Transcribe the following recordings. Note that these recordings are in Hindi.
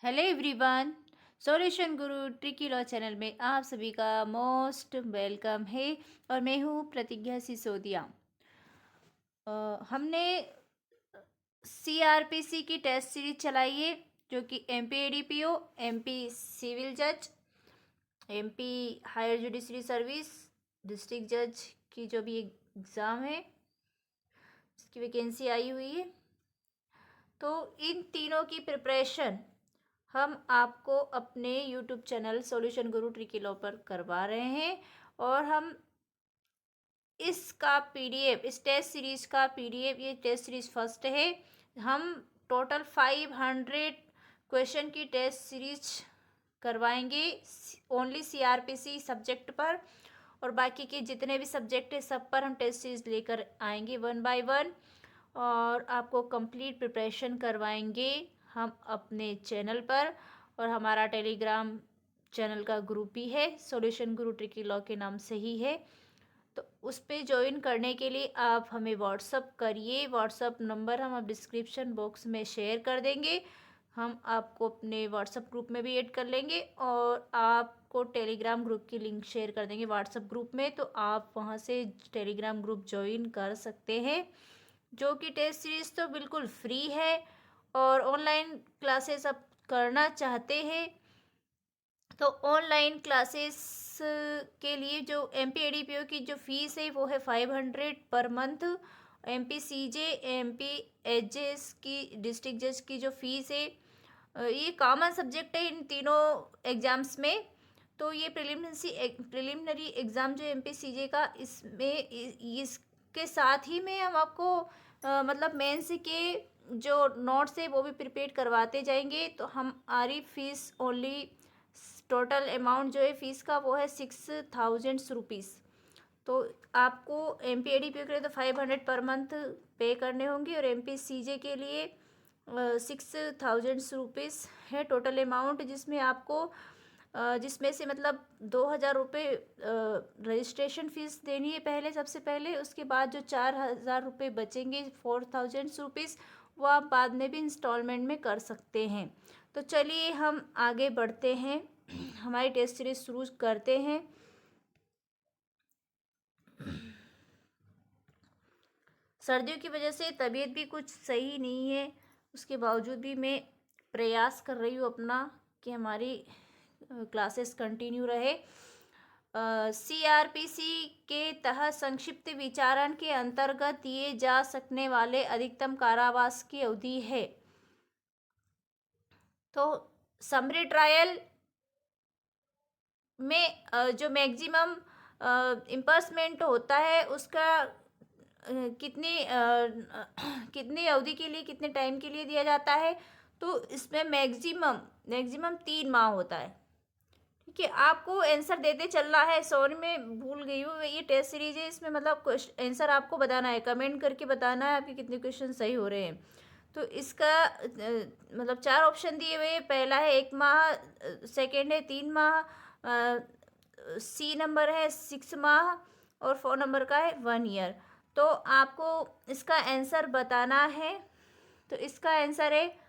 Hello everyone. सॉल्यूशन गुरु ट्रिकी लॉ चैनल में आप सभी का मोस्ट वेलकम है और मैं हूँ प्रतिज्ञा सिसोदिया। हमने सीआरपीसी की टेस्ट सीरीज चलाई है जो कि एमपी एडीपीओ, एमपी सिविल जज, MP higher judiciary service, district जज की जो भी एग्ज़ाम है इसकी वैकेंसी आई हुई है। तो इन तीनों की प्रिपरेशन हम आपको अपने यूट्यूब चैनल सॉल्यूशन गुरु ट्रिकी लॉ पर करवा रहे हैं और हम इसका पीडीएफ, इस टेस्ट सीरीज का पीडीएफ, ये टेस्ट सीरीज फर्स्ट है। हम टोटल 500 क्वेश्चन की टेस्ट सीरीज करवाएंगे ओनली सीआरपीसी सब्जेक्ट पर, और बाकी के जितने भी सब्जेक्ट है सब पर हम टेस्ट सीरीज लेकर आएंगे वन बाय वन और आपको कंप्लीट प्रिपरेशन करवाएंगे हम अपने चैनल पर। और हमारा टेलीग्राम चैनल का ग्रुप ही है, सॉल्यूशन गुरु ट्रिकी लॉ के नाम से ही है। तो उस पर ज्वाइन करने के लिए आप हमें व्हाट्सअप करिए। व्हाट्सअप नंबर हम अब डिस्क्रिप्शन बॉक्स में शेयर कर देंगे। हम आपको अपने व्हाट्सअप ग्रुप में भी ऐड कर लेंगे और आपको टेलीग्राम ग्रुप की लिंक शेयर कर देंगे व्हाट्सअप ग्रुप में, तो आप वहां से टेलीग्राम ग्रुप ज्वाइन कर सकते हैं। जो कि टेस्ट सीरीज तो बिल्कुल फ्री है और ऑनलाइन क्लासेस आप करना चाहते हैं तो ऑनलाइन क्लासेस के लिए जो एम पी एडीपीओ की जो फीस है वो है 500 per month. M P C J, M P H S की, डिस्ट्रिक्ट जज की जो फीस है, ये कॉमन सब्जेक्ट है इन तीनों एग्ज़ाम्स में। तो ये प्रिलिमिनरी एग्ज़ाम जो एम पी सी जे का, इसमें इसके साथ ही में हम आपको मतलब मेंस के जो नोट्स है वो भी प्रिपेयर करवाते जाएंगे। तो हमारी फीस ओनली, टोटल अमाउंट जो है फीस का वो है 6000 रुपीज़। तो आपको एम पी एडीपीओ के लिए तो 500 पर मंथ पे करने होंगे और एम पी सी जे के लिए 6000 रुपीज़ है टोटल अमाउंट, जिसमें आपको जिसमें से मतलब 2000 रुपये रजिस्ट्रेशन फ़ीस देनी है पहले, सबसे पहले। उसके बाद जो 4000 रुपये बचेंगे, 4000 रुपीज़, वो आप बाद में भी इंस्टॉलमेंट में कर सकते हैं। तो चलिए हम आगे बढ़ते हैं, हमारी टेस्ट सीरीज शुरू करते हैं। सर्दियों की वजह से तबीयत भी कुछ सही नहीं है, उसके बावजूद भी मैं प्रयास कर रही हूँ अपना कि हमारी क्लासेस कंटिन्यू रहे। सीआरपीसी के तहत संक्षिप्त विचारण के अंतर्गत दिए जा सकने वाले अधिकतम कारावास की अवधि है। तो समरी ट्रायल में जो मैक्सिमम इम्पर्समेंट होता है उसका कितनी कितनी अवधि के लिए, कितने टाइम के लिए दिया जाता है, तो इसमें मैक्सिमम मैक्सिमम 3 माह होता है। ठीक है, आपको आंसर देते चलना है। सॉरी मैं भूल गई हूँ, ये टेस्ट सीरीज है, इसमें मतलब आंसर आपको बताना है, कमेंट करके बताना है आपके कितने क्वेश्चन सही हो रहे हैं। तो इसका मतलब 4 ऑप्शन दिए हुए हैं। पहला है 1 माह, सेकेंड है 3 माह, सी नंबर है 6 माह और 4 नंबर का है 1 ईयर। तो आपको इसका आंसर बताना है। तो इसका आंसर है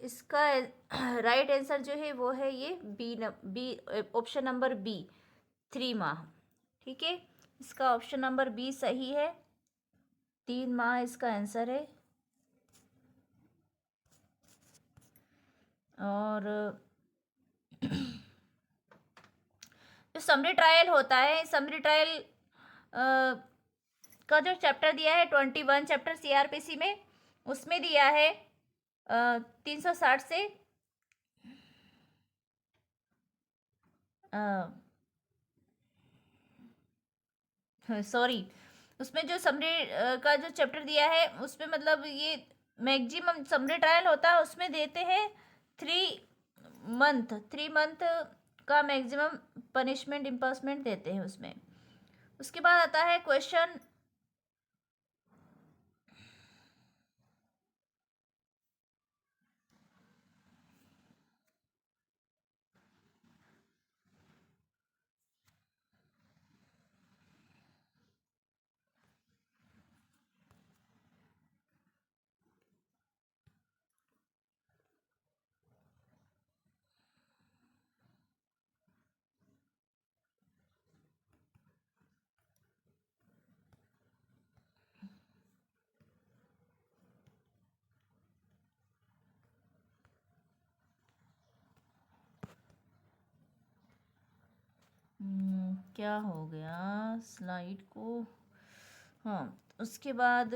इसका राइट आंसर जो है वो है ये बी, ऑप्शन नंबर बी, 3 माह। ठीक है, इसका ऑप्शन नंबर बी सही है, 3 माह इसका आंसर है। और जो समरी ट्रायल होता है, समरी ट्रायल का जो चैप्टर दिया है 21 चैप्टर सीआरपीसी में, उसमें दिया है 360 से सॉरी, उसमें जो समरी का जो चैप्टर दिया है उसमें मतलब ये मैक्सिमम समरी ट्रायल होता है, उसमें देते हैं 3 मंथ का मैक्सिमम पनिशमेंट इम्पर्समेंट देते हैं उसमें। उसके बाद आता है क्वेश्चन क्या हो गया स्लाइड को। हाँ, उसके बाद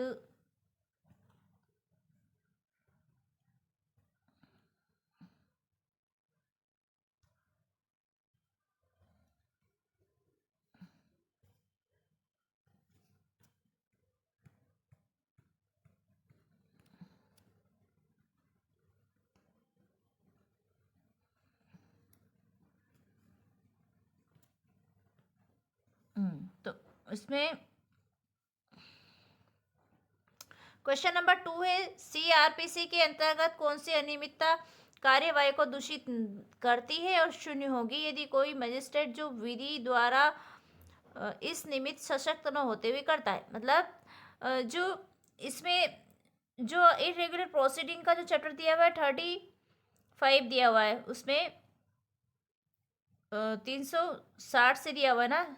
तो इसमें क्वेश्चन नंबर 2 है, सीआरपीसी के अंतर्गत कौन सी अनियमितता कार्यवाही को दूषित करती है और शून्य होगी यदि कोई मजिस्ट्रेट जो विधि द्वारा इस निमित्त सशक्त न होते हुए करता है। मतलब जो इसमें जो इरेगुलर प्रोसीडिंग का जो चैप्टर दिया हुआ है 35 दिया हुआ है, उसमें 360 से दिया हुआ है ना,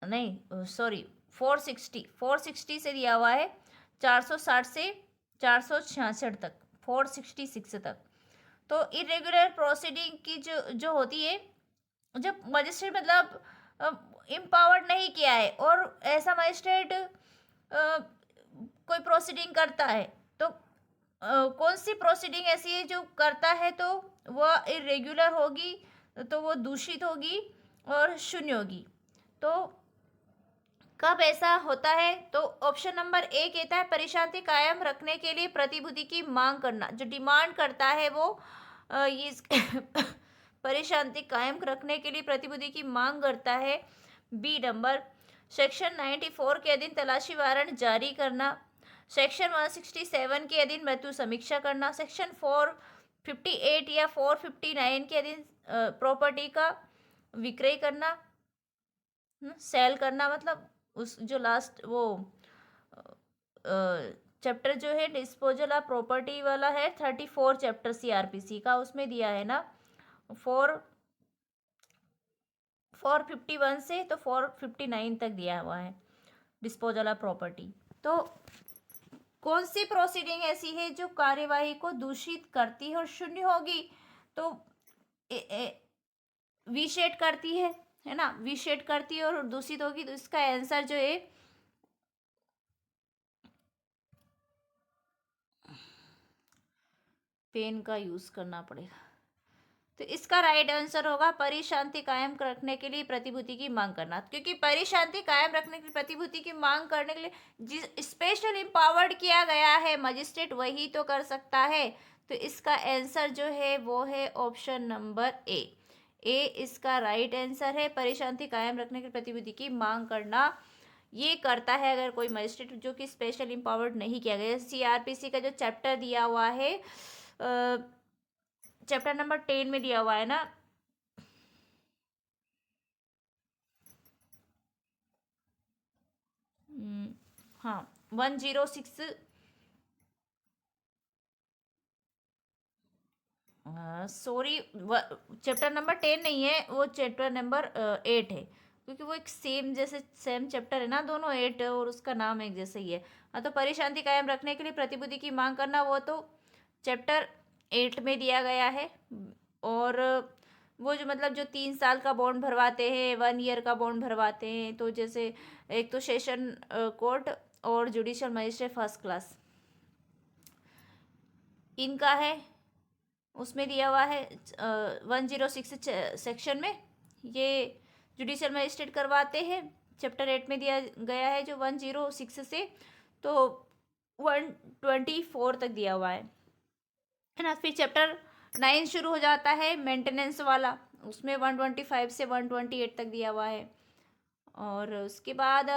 नहीं सॉरी 460 से दिया हुआ है, 460 से 466 तक, 466 तक। तो इरेगुलर प्रोसीडिंग की जो होती है, जब मजिस्ट्रेट मतलब इम्पावर्ड नहीं किया है और ऐसा मजिस्ट्रेट कोई प्रोसीडिंग करता है, तो कौन सी प्रोसीडिंग ऐसी है जो करता है तो वह इरेगुलर होगी, तो वो दूषित होगी और शून्य होगी। तो कब ऐसा होता है, तो ऑप्शन नंबर ए कहता है परिशांति कायम रखने के लिए प्रतिभूति की मांग करना। जो डिमांड करता है वो ये परिशांति कायम रखने के लिए प्रतिभूति की मांग करता है। बी नंबर सेक्शन 94 के अधीन तलाशी वारंट जारी करना, सेक्शन 167 के अधीन मृत्यु समीक्षा करना, सेक्शन 458 या 459 के अधीन प्रॉपर्टी का विक्रय करना, सेल करना। मतलब उस जो लास्ट वो चैप्टर जो है डिस्पोजल ऑफ प्रॉपर्टी वाला है 34 चैप्टर सीआरपीसी का, उसमें दिया है ना 451 से तो 459 तक दिया हुआ है डिस्पोजल ऑफ प्रॉपर्टी। तो कौन सी प्रोसीडिंग ऐसी है जो कार्यवाही को दूषित करती है और शून्य होगी, तो विशेड करती है ना, विशेड करती है और दूषित होगी। तो इसका आंसर जो है पेन का यूज करना पड़ेगा, तो इसका राइट आंसर होगा परिशांति कायम रखने के लिए प्रतिभूति की मांग करना। क्योंकि परिशांति कायम रखने के लिए प्रतिभूति की मांग करने के लिए जिस स्पेशल इम्पावर्ड किया गया है मजिस्ट्रेट वही तो कर सकता है। तो इसका आंसर जो है वो है ऑप्शन नंबर ए इसका राइट आंसर है। परिशांति कायम रखने के लिए प्रतिभूति की मांग करना ये करता है अगर कोई मजिस्ट्रेट जो कि स्पेशल इम्पावर्ड नहीं किया गया। सीआरपीसी का जो चैप्टर दिया हुआ है चैप्टर नंबर 10 में दिया हुआ है ना, हाँ 106 सॉरी चैप्टर नंबर 10 नहीं है, वो चैप्टर नंबर 8 है, क्योंकि वो एक सेम चैप्टर है ना, दोनों 8 और उसका नाम एक जैसा ही है। हाँ, तो परिशांति कायम रखने के लिए प्रतिभूति की मांग करना वो तो चैप्टर 8 में दिया गया है। और वो जो मतलब जो 3 साल का बॉन्ड भरवाते हैं, 1 ईयर का बॉन्ड भरवाते हैं, तो जैसे एक तो सेशन कोर्ट और जुडिशियल मजिस्ट्रेट फर्स्ट क्लास इनका है, उसमें दिया हुआ है 106 सेक्शन में ये जुडिशियल मजिस्ट्रेट करवाते हैं। चैप्टर 8 में दिया गया है जो 106 से तो 124 तक दिया हुआ है ना। फिर चैप्टर 9 शुरू हो जाता है मेंटेनेंस वाला, उसमें 125 से 128 तक दिया हुआ है। और उसके बाद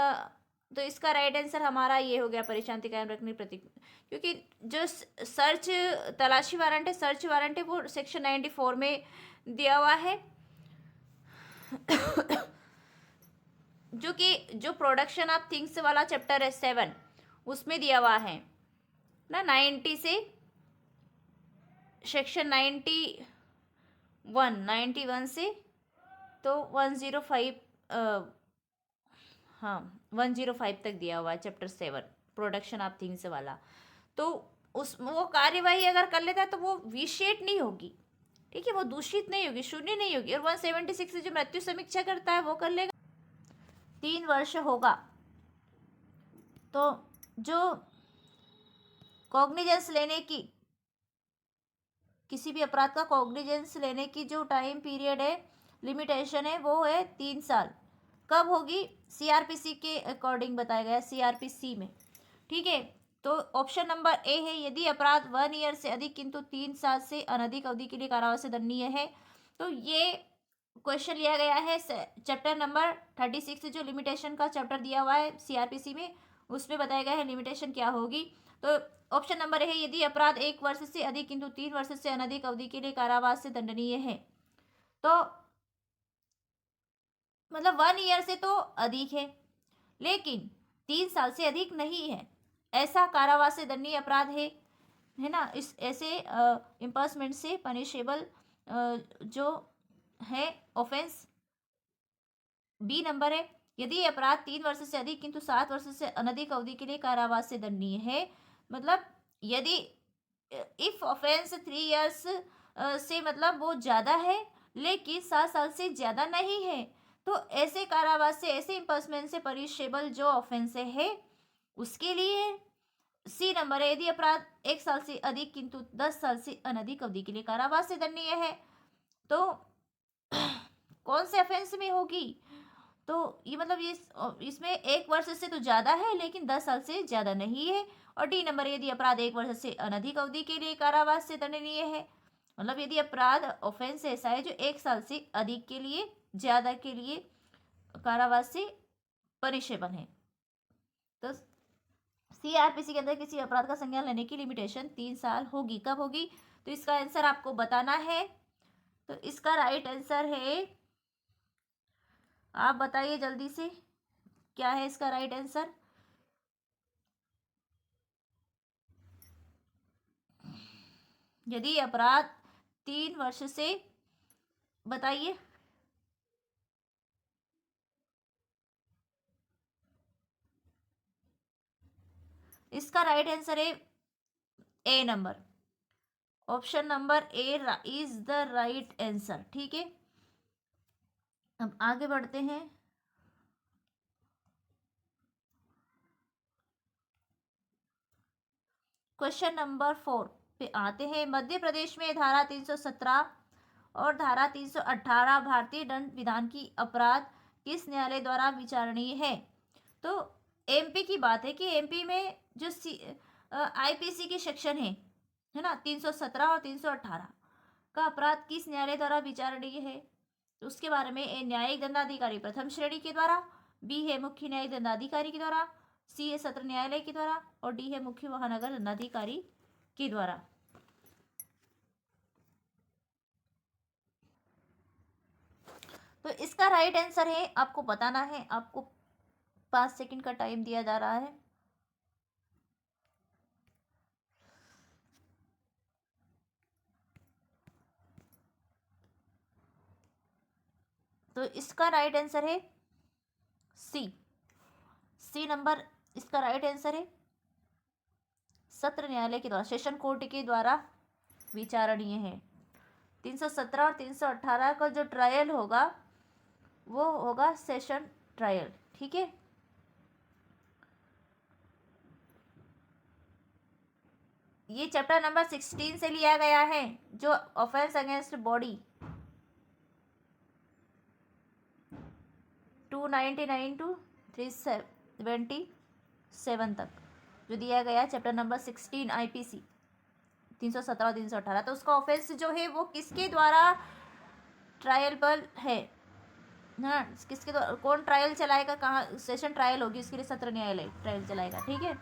तो इसका राइट आंसर हमारा ये हो गया परिशांति कायम रखने प्रति, क्योंकि जो सर्च तलाशी वारंट है, सर्च वारंट है, वो सेक्शन 94 में दिया हुआ है जो कि जो प्रोडक्शन ऑफ थिंग्स वाला चैप्टर है 7 उसमें दिया हुआ है ना 90 से सेक्शन 91 से तो 105 हाँ 105 तक दिया हुआ है चैप्टर 7 प्रोडक्शन ऑफ थिंग्स वाला। तो उस वो कार्यवाही अगर कर लेता है तो वो विशेष नहीं होगी, ठीक है, वो दूषित नहीं होगी, शून्य नहीं होगी। और 176 से जो मृत्यु समीक्षा करता है वो कर लेगा। 3 वर्ष होगा तो जो कॉग्निजेंस लेने की, किसी भी अपराध का कॉग्निजेंस लेने की जो टाइम पीरियड है, लिमिटेशन है, वो है 3 साल। कब होगी? सीआरपीसी के अकॉर्डिंग बताया गया है, सीआरपीसी में। ठीक है, तो ऑप्शन नंबर ए है, यदि अपराध 1 ईयर से अधिक किंतु 3 साल से अनधिक अवधि के लिए कारावास से दंडनीय है। तो ये क्वेश्चन लिया गया है चैप्टर नंबर 36 से, जो लिमिटेशन का चैप्टर दिया हुआ है सीआरपीसी में, उसमें बताया गया है लिमिटेशन क्या होगी। तो ऑप्शन नंबर है, यदि अपराध 1 वर्ष से अधिक किंतु 3 वर्ष से अनधिक अवधि के लिए कारावास से दंडनीय है। तो मतलब 1 ईयर से तो अधिक है, लेकिन 3 साल से अधिक नहीं है, ऐसा कारावास से दंडनीय अपराध है ना। इस ऐसे इम्पर्समेंट से पनिशेबल जो है ऑफेंस बी नंबर है, यदि अपराध 3 वर्ष से अधिक किंतु 7 वर्ष से अनधिक अवधि के लिए कारावास से दंडनीय है। मतलब यदि इफ ऑफेंस 3 इयर्स से मतलब वो ज़्यादा है लेकिन 7 साल से ज़्यादा नहीं है, तो ऐसे कारावास से, ऐसे इम्पर्समेंट से पनिशेबल जो ऑफेंस है उसके लिए सी नंबर है, यदि अपराध 1 साल से अधिक किंतु 10 साल से अनधिक अवधि के लिए कारावास से दंडनीय है। तो कौन से ऑफेंस में होगी? तो ये मतलब ये इसमें 1 वर्ष से तो ज़्यादा है लेकिन 10 साल से ज़्यादा नहीं है। और डी नंबर, यदि अपराध 1 वर्ष से अनधिक अवधि के लिए कारावास से दंडनीय है। मतलब यदि अपराध ऑफेंस ऐसा है जो 1 साल से अधिक के लिए, ज़्यादा के लिए कारावास से पनिशेबल है। तो सीआरपीसी के अंदर किसी अपराध का संज्ञान लेने की लिमिटेशन 3 साल होगी। कब होगी? तो इसका आंसर आपको बताना है। तो इसका राइट आंसर है, आप बताइए जल्दी से, क्या है इसका राइट आंसर? यदि अपराध 3 वर्ष से, बताइए। इसका राइट आंसर है A number, option number A is the right answer. ठीक है, अब आगे बढ़ते हैं। क्वेश्चन नंबर 4 पे आते हैं। मध्य प्रदेश में धारा 317 और धारा 318 भारतीय दंड विधान की अपराध किस न्यायालय द्वारा विचारणीय है? तो एमपी की बात है कि एमपी में जो आईपीसी की सेक्शन है ना, 317 और 318 का अपराध किस न्यायालय द्वारा विचारणीय है? तो उसके बारे में ए न्यायिक दंडाधिकारी प्रथम श्रेणी के द्वारा, बी है मुख्य न्यायिक दंडाधिकारी के द्वारा, सी है सत्र न्यायालय के द्वारा, और डी है मुख्य महानगर दंडाधिकारी के द्वारा। तो इसका राइट आंसर है, आपको बताना है, आपको 5 सेकंड का टाइम दिया जा रहा है। तो इसका राइट आंसर है सी नंबर, इसका राइट आंसर है सत्र न्यायालय के द्वारा, सेशन कोर्ट के द्वारा विचारणीय है। 317 और 318 का जो ट्रायल होगा वो होगा सेशन ट्रायल। ठीक है, ये चैप्टर नंबर 16 से लिया गया है, जो ऑफेंस अगेंस्ट बॉडी 299 टू 377 तक जो दिया गया चैप्टर नंबर 16 आईपीसी 317 और 318। तो उसका ऑफेंस जो है वो किसके द्वारा ट्रायलेबल है ना, किसके द्वारा, कौन ट्रायल चलाएगा, कहाँ सेशन ट्रायल होगी, उसके लिए सत्र न्यायालय ट्रायल चलाएगा। ठीक है,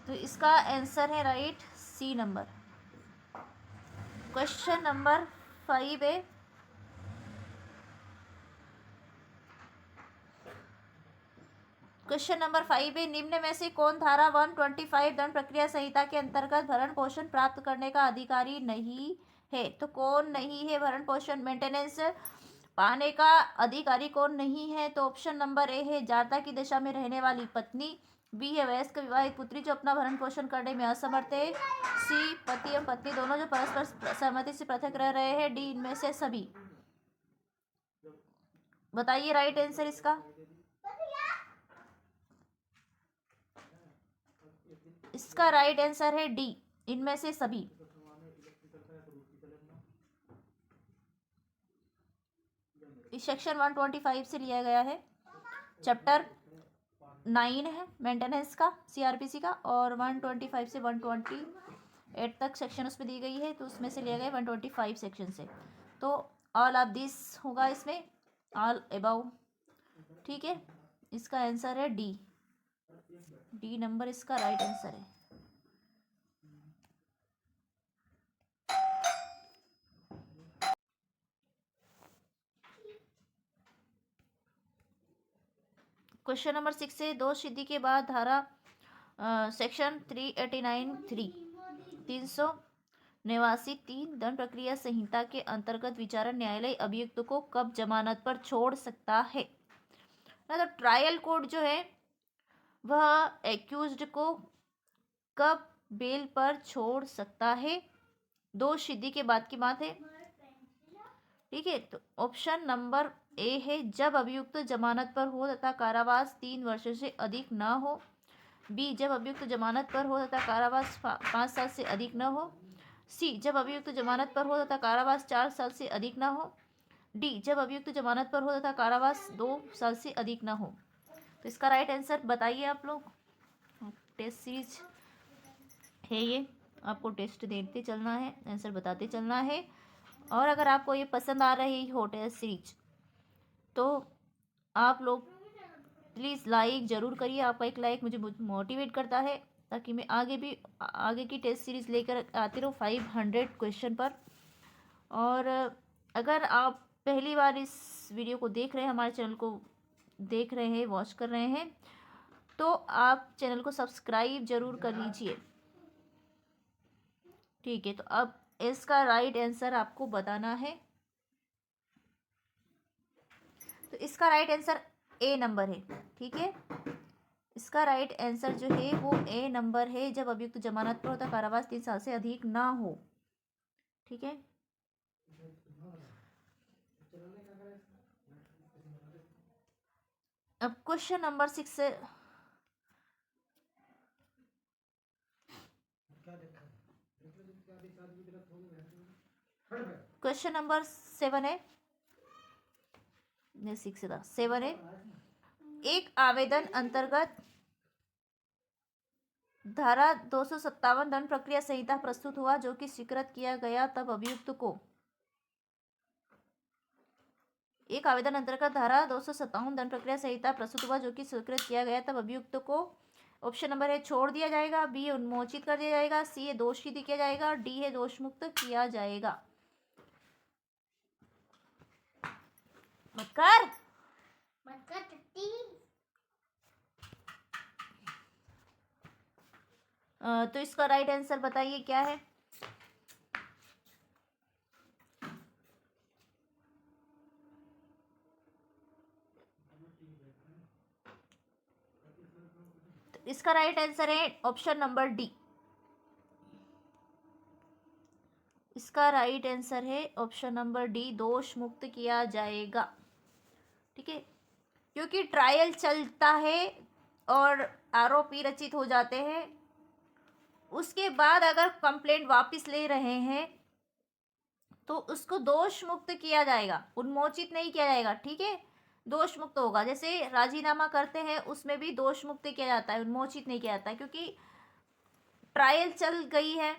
तो इसका आंसर है right C number. Question number 5 है, क्वेश्चन नंबर 5 है, निम्न में से कौन धारा 125 दंड प्रक्रिया संहिता के अंतर्गत भरण पोषण प्राप्त करने का अधिकारी नहीं है? तो कौन नहीं है भरण पोषण मेंटेनेंस पाने का अधिकारी, कौन नहीं है? तो ऑप्शन नंबर ए है जारता की दशा में रहने वाली पत्नी, बी है वयस्क विवाहित पुत्री जो अपना भरण पोषण करने में असमर्थ है। सी पति एवं पत्नी दोनों जो परस्पर सहमति से पृथक रह रहे हैं। डी इनमें से सभी। बताइए राइट आंसर इसका। इसका राइट आंसर है डी, इनमें से सभी। इस सेक्शन 125 से लिया गया है। चैप्टर 9 है मेंटेनेंस का, सीआरपीसी का, और 125 से 128 तक सेक्शन उसमें दी गई है, तो उसमें से लिया गया 125 सेक्शन से। तो ऑल ऑफ दिस होगा इसमें, ऑल अबाउ। ठीक है, इसका आंसर है डी। डी नंबर इसका राइट आंसर है। क्वेश्चन नंबर 6 है, दोष सिद्धि के बाद धारा सेक्शन 389(3) 389(3) दंड प्रक्रिया संहिता के अंतर्गत विचारण न्यायालय अभियुक्त को कब जमानत पर छोड़ सकता है। मतलब ट्रायल कोर्ट जो है वह एक्यूज्ड को कब बेल पर छोड़ सकता है। दोष सिद्धि के बाद की बात है। ठीक है, तो ऑप्शन नंबर ए है जब अभियुक्त जमानत पर हो तथा कारावास 3 वर्ष से अधिक न हो। बी जब अभियुक्त जमानत पर हो तथा कारावास 5 साल से अधिक न हो। सी जब अभियुक्त जमानत पर हो तथा कारावास 4 साल से अधिक न हो। डी जब अभियुक्त जमानत पर हो तथा कारावास 2 साल से अधिक न हो। तो इसका राइट आंसर बताइए आप लोग। टेस्ट सीरीज है ये, आपको टेस्ट देते चलना है, आंसर बताते चलना है। और अगर आपको ये पसंद आ रही हो टेस्ट सीरीज तो आप लोग प्लीज़ लाइक ज़रूर करिए। आपका एक लाइक मुझे मोटिवेट करता है ताकि मैं आगे की टेस्ट सीरीज़ लेकर आती रहूँ 500 क्वेश्चन पर। और अगर आप पहली बार इस वीडियो को देख रहे हैं, हमारे चैनल को देख रहे हैं, वॉच कर रहे हैं, तो आप चैनल को सब्सक्राइब ज़रूर कर लीजिए। ठीक है, तो अब इसका राइट आंसर आपको बताना है। तो इसका राइट आंसर ए नंबर है। ठीक है, इसका राइट आंसर जो है वो ए नंबर है, जब अभियुक्त जमानत पर होता कारावास 3 साल से अधिक ना हो। ठीक है, अब क्वेश्चन नंबर 6 से क्वेश्चन नंबर 7 है, 6 था 7 है। एक आवेदन अंतर्गत धारा 257 दंड प्रक्रिया संहिता प्रस्तुत हुआ जो कि स्वीकृत किया गया, तब अभियुक्त को। एक आवेदन अंतर्गत धारा 257 दंड प्रक्रिया संहिता प्रस्तुत हुआ जो कि स्वीकृत किया गया, तब अभियुक्त को ऑप्शन नंबर है छोड़ दिया जाएगा, बी उन्मोचित कर दिया जाएगा, सी है दोष सिद्ध किया जाएगा, डी है दोष मुक्त किया जाएगा। मत कर तो इसका राइट आंसर बताइए क्या है। तो इसका राइट आंसर है ऑप्शन नंबर डी। इसका राइट आंसर है ऑप्शन नंबर डी, दोष मुक्त किया जाएगा। ठीक है, क्योंकि ट्रायल चलता है और आरोपी रचित हो जाते हैं, उसके बाद अगर कंप्लेंट वापस ले रहे हैं तो उसको दोष मुक्त किया जाएगा, उन्मोचित नहीं किया जाएगा। ठीक है, दोष मुक्त होगा। जैसे राजीनामा करते हैं उसमें भी दोष मुक्त किया जाता है, उन्मोचित नहीं किया जाता है, क्योंकि ट्रायल चल गई है,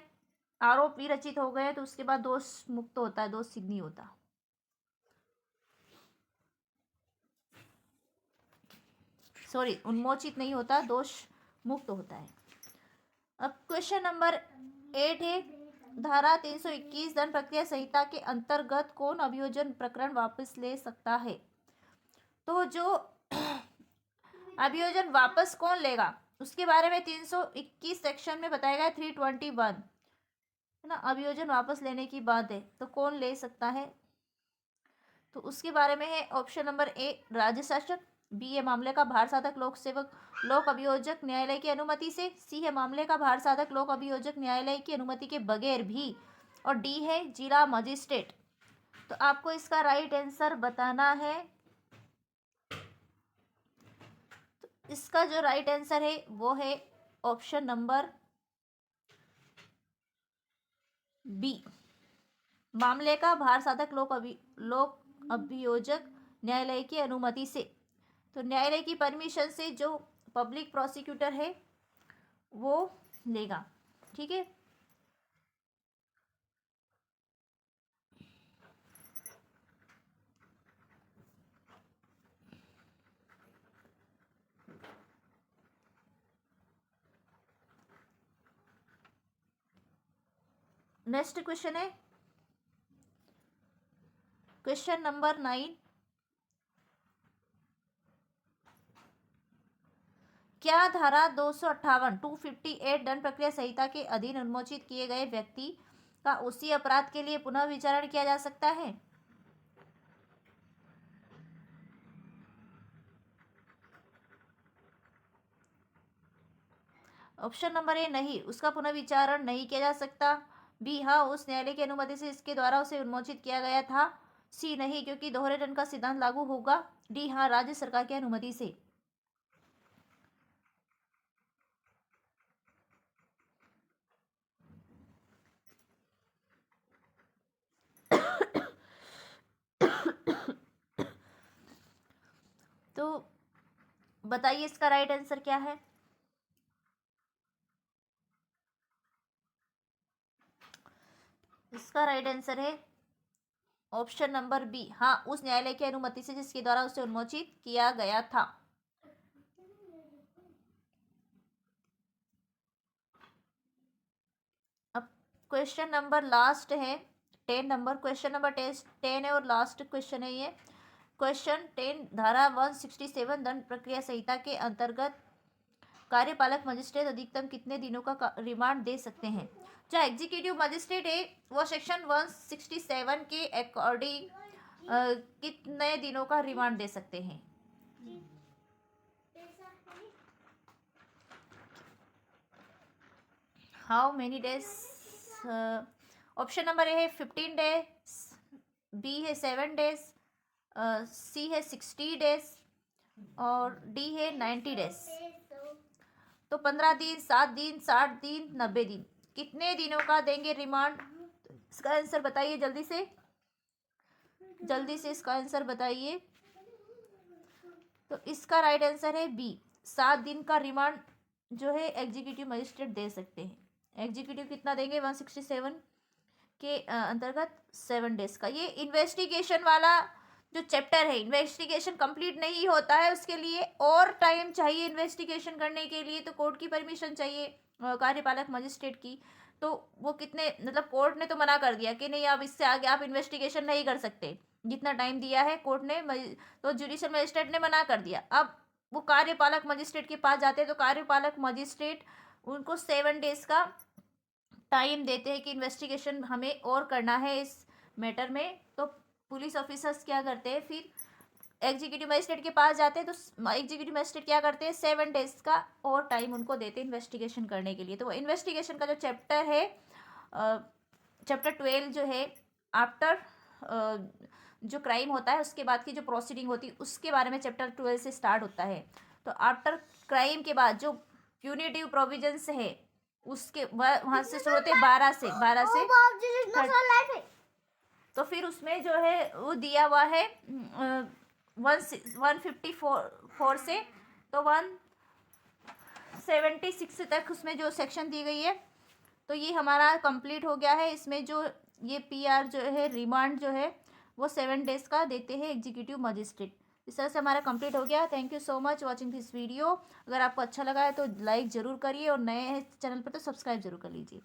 आरोपी रचित हो गए, तो उसके बाद दोष मुक्त होता है, दोष सिद्ध नहीं होता। सॉरी, उन्मोचित नहीं होता, दोष मुक्त होता है। अब क्वेश्चन नंबर 8 है, धारा 321 दंड प्रक्रिया संहिता के अंतर्गत कौन अभियोजन प्रकरण वापस ले सकता है। तो जो अभियोजन वापस कौन लेगा उसके बारे में 321 सेक्शन में बताया गया, 321 है ना, अभियोजन वापस लेने की बात है, तो कौन ले सकता है। तो उसके बारे में है ऑप्शन नंबर ए राज्य शासन, बी है मामले का भार साधक लोक सेवक लोक अभियोजक न्यायालय की अनुमति से, सी है मामले का भार साधक लोक अभियोजक न्यायालय की अनुमति के बगैर भी, और डी है जिला मजिस्ट्रेट। तो आपको इसका राइट आंसर बताना है। तो इसका जो राइट आंसर है वो है ऑप्शन नंबर बी, मामले का भार साधक लोक अभियोजक न्यायालय की अनुमति से। तो न्यायालय की परमिशन से जो पब्लिक प्रोसिक्यूटर है वो लेगा। ठीक है, नेक्स्ट क्वेश्चन है क्वेश्चन नंबर 9। क्या धारा 258 दंड प्रक्रिया संहिता के अधीन उन्मोचित किए गए व्यक्ति का उसी अपराध के लिए पुनः विचारण किया जा सकता है? ऑप्शन नंबर ए नहीं, उसका पुनः विचारण नहीं किया जा सकता। बी हाँ, उस न्यायालय की अनुमति से इसके द्वारा उसे उन्मोचित किया गया था। सी नहीं, क्योंकि दोहरे दंड का सिद्धांत लागू होगा। डी हाँ, राज्य सरकार की अनुमति से। तो बताइए इसका राइट आंसर क्या है? इसका राइट आंसर है ऑप्शन नंबर बी हाँ, उस न्यायालय की अनुमति से जिसके द्वारा उसे उन्मोचित किया गया था। अब क्वेश्चन नंबर लास्ट है 10 नंबर, क्वेश्चन नंबर 10 है और लास्ट क्वेश्चन है ये। क्वेश्चन 10, धारा 167 दंड प्रक्रिया संहिता के अंतर्गत कार्यपालक मजिस्ट्रेट अधिकतम कितने दिनों का रिमांड दे सकते हैं? जो एग्जीक्यूटिव मजिस्ट्रेट है वो सेक्शन 167 के अकॉर्डिंग कितने दिनों का रिमांड दे सकते हैं? How many days? Option number ए है 15 डेज, बी है 7 डेज, सी है 60 डेज और डी है 90 डेज। तो 15 दिन, 7 दिन, 60 दिन, 90 दिन, कितने दिनों का देंगे रिमांड? इसका आंसर बताइए जल्दी से, जल्दी से इसका आंसर बताइए। तो इसका राइट आंसर है बी, 7 दिन का रिमांड जो है एग्जीक्यूटिव मजिस्ट्रेट दे सकते हैं। एग्जीक्यूटिव कितना देंगे? 167 के अंतर्गत 7 डेज का। ये इन्वेस्टिगेशन वाला जो चैप्टर है, इन्वेस्टिगेशन कंप्लीट नहीं होता है, उसके लिए और टाइम चाहिए इन्वेस्टिगेशन करने के लिए, तो कोर्ट की परमिशन चाहिए कार्यपालक मजिस्ट्रेट की। तो वो कितने, मतलब कोर्ट ने तो मना कर दिया कि नहीं, अब इससे आगे आप इन्वेस्टिगेशन नहीं कर सकते, जितना टाइम दिया है कोर्ट ने, तो जुडिशियल मजिस्ट्रेट ने मना कर दिया। अब वो कार्यपालक मजिस्ट्रेट के पास जाते हैं, तो कार्यपालक मजिस्ट्रेट उनको 7 डेज का टाइम देते हैं कि इन्वेस्टिगेशन हमें और करना है इस मैटर में। तो पुलिस ऑफिसर्स क्या करते हैं, फिर एग्जीक्यूटिव मजिस्ट्रेट के पास जाते हैं, तो एग्जीक्यूटिव मजिस्ट्रेट क्या करते हैं, 7 डेज का और टाइम उनको देते हैं इन्वेस्टिगेशन करने के लिए। तो वो इन्वेस्टिगेशन का जो चैप्टर है, चैप्टर 12 जो है, आफ्टर जो क्राइम होता है उसके बाद की जो प्रोसीडिंग होती है उसके बारे में चैप्टर 12 से स्टार्ट होता है। तो आफ्टर क्राइम के बाद जो प्यूनिटिव प्रोविजंस है उसके वहाँ से शुरू होते हैं 12 से 30। तो फिर उसमें जो है वो दिया हुआ है 154 से तो 176 तक उसमें जो सेक्शन दी गई है। तो ये हमारा कंप्लीट हो गया है। इसमें जो ये पीआर जो है, रिमांड जो है वो 7 डेज का देते हैं एग्जीक्यूटिव मजिस्ट्रेट। इस तरह से हमारा कंप्लीट हो गया। Thank you so much watching this video. अगर आपको अच्छा लगा है तो लाइक ज़रूर करिए और नए हैं चैनल पर तो सब्सक्राइब जरूर कर लीजिए।